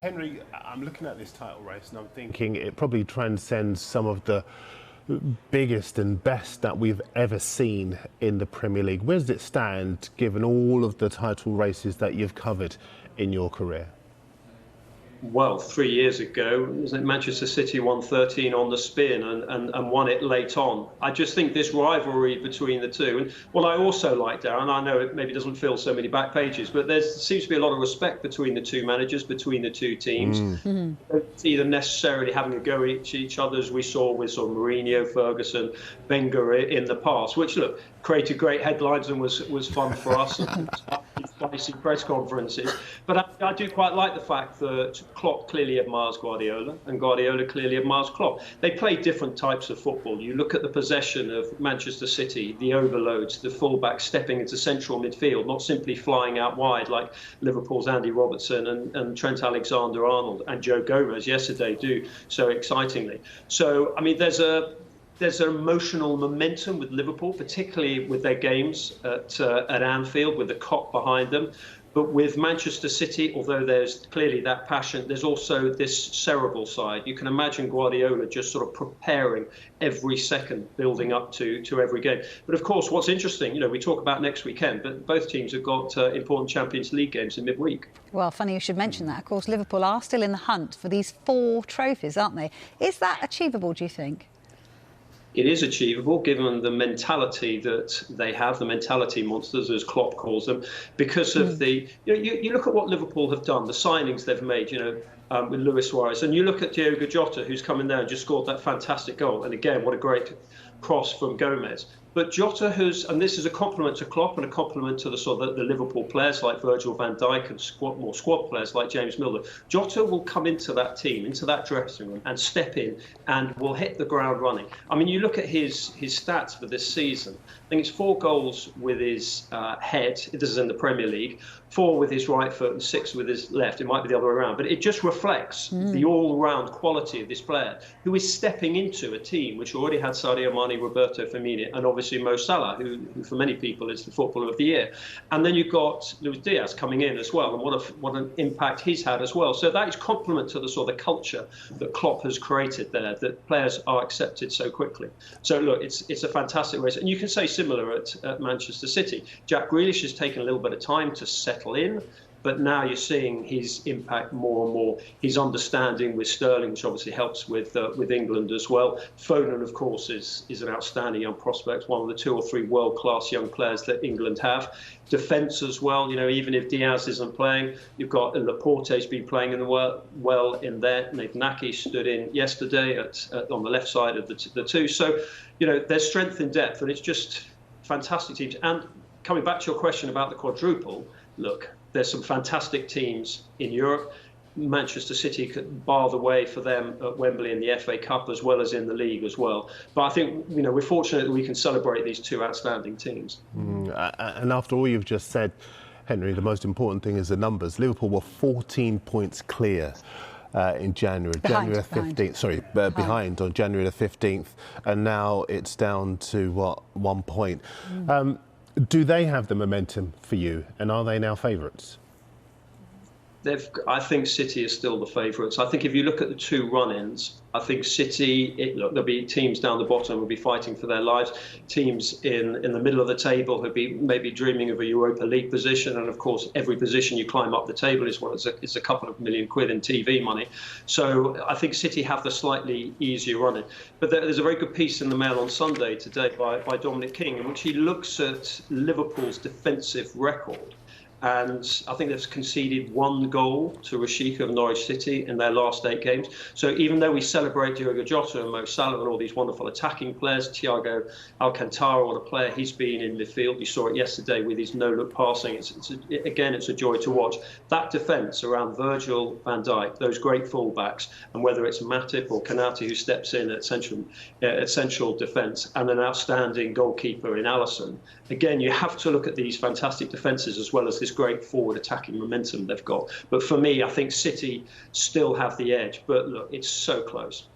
Henry, I'm looking at this title race and I'm thinking it probably transcends some of the biggest and best that we've ever seen in the Premier League. Where does it stand, given all of the title races that you've covered in your career? Well, 3 years ago, wasn't it Manchester City won 13 on the spin and won it late on. I just think this rivalry between the two, and what I also like, Darren, I know it maybe doesn't fill so many back pages, but there seems to be a lot of respect between the two managers, between the two teams. You don't see them necessarily having a go at each other, as we saw with sort of Mourinho, Ferguson, Wenger in the past, which, look, created great headlines and was fun for us. Spicy press conferences, but I do quite like the fact that Klopp clearly admires Guardiola and Guardiola clearly admires Klopp. They play different types of football. You look at the possession of Manchester City, the overloads, the fullbacks stepping into central midfield, not simply flying out wide like Liverpool's Andy Robertson and Trent Alexander-Arnold and Joe Gomez yesterday do so excitingly. So, I mean, there's an emotional momentum with Liverpool, particularly with their games at Anfield, with the Kop behind them. But with Manchester City, although there's clearly that passion, there's also this cerebral side. You can imagine Guardiola just sort of preparing every second, building up to every game. But of course, what's interesting, we talk about next weekend, but both teams have got important Champions League games in midweek. Well, funny you should mention that. Of course, Liverpool are still in the hunt for these 4 trophies, aren't they? Is that achievable, do you think? It is achievable, given the mentality that they have, the mentality monsters, as Klopp calls them, because of the. You look at what Liverpool have done, the signings they've made, with Luis Suarez, and you look at Diogo Jota, who's come in there and just scored that fantastic goal. And again, what a great cross from Gomez. But Jota has, and this is a compliment to Klopp and a compliment to the Liverpool players like Virgil van Dijk and more squad players like James Milner. Jota will come into that team, into that dressing room, and step in and will hit the ground running. I mean, you look at his stats for this season. I think it's 4 goals with his head. This is in the Premier League. 4 with his right foot and 6 with his left. It might be the other way around, but it just reflects the all-round quality of this player, who is stepping into a team which already had Sadio Mane, Roberto Firmino, and obviously Mo Salah, who for many people is the footballer of the year. And then you've got Luis Diaz coming in as well, and what an impact he's had as well. So that is complement to the sort of culture that Klopp has created there, that players are accepted so quickly. So look, it's a fantastic race, and you can say similar at Manchester City. Jack Grealish has taken a little bit of time to settle in, but now you're seeing his impact more and more. His understanding with Sterling, which obviously helps with England as well. Foden, of course, is an outstanding young prospect, one of the 2 or 3 world-class young players that England have. Defence as well. Even if Diaz isn't playing, you've got Laporte's been playing well in there. Nathan Ake stood in yesterday on the left side of the 2. So, there's strength in depth, and it's just fantastic teams. And coming back to your question about the quadruple, look, there's some fantastic teams in Europe. Manchester City could bar the way for them at Wembley in the FA Cup as well as in the league as well. But I think, we're fortunate that we can celebrate these 2 outstanding teams. And after all you've just said, Henry, the most important thing is the numbers. Liverpool were 14 points clear in January. January 15th. Behind on January the 15th. And now it's down to, 1 point. Do they have the momentum for you, and are they now favourites? I think City is still the favourites. I think if you look at the 2 run-ins, I think City, there'll be teams down the bottom who will be fighting for their lives. Teams in the middle of the table who'll be maybe dreaming of a Europa League position. And of course, every position you climb up the table is a couple of million quid in TV money. So I think City have the slightly easier run-in. But there's a very good piece in the Mail on Sunday today by Dominic King, in which he looks at Liverpool's defensive record. And I think they've conceded 1 goal to Rashika of Norwich City in their last 8 games. So even though we celebrate Diogo Jota and Mo Salah and all these wonderful attacking players, Thiago Alcantara, what a player he's been in midfield. You saw it yesterday with his no-look passing. It's a joy to watch. That defence around Virgil van Dijk, those great fullbacks, and whether it's Matip or Konate who steps in at central defence, and an outstanding goalkeeper in Alisson. Again, you have to look at these fantastic defences as well as this great forward attacking momentum they've got. But for me, I think City still have the edge. But look, it's so close.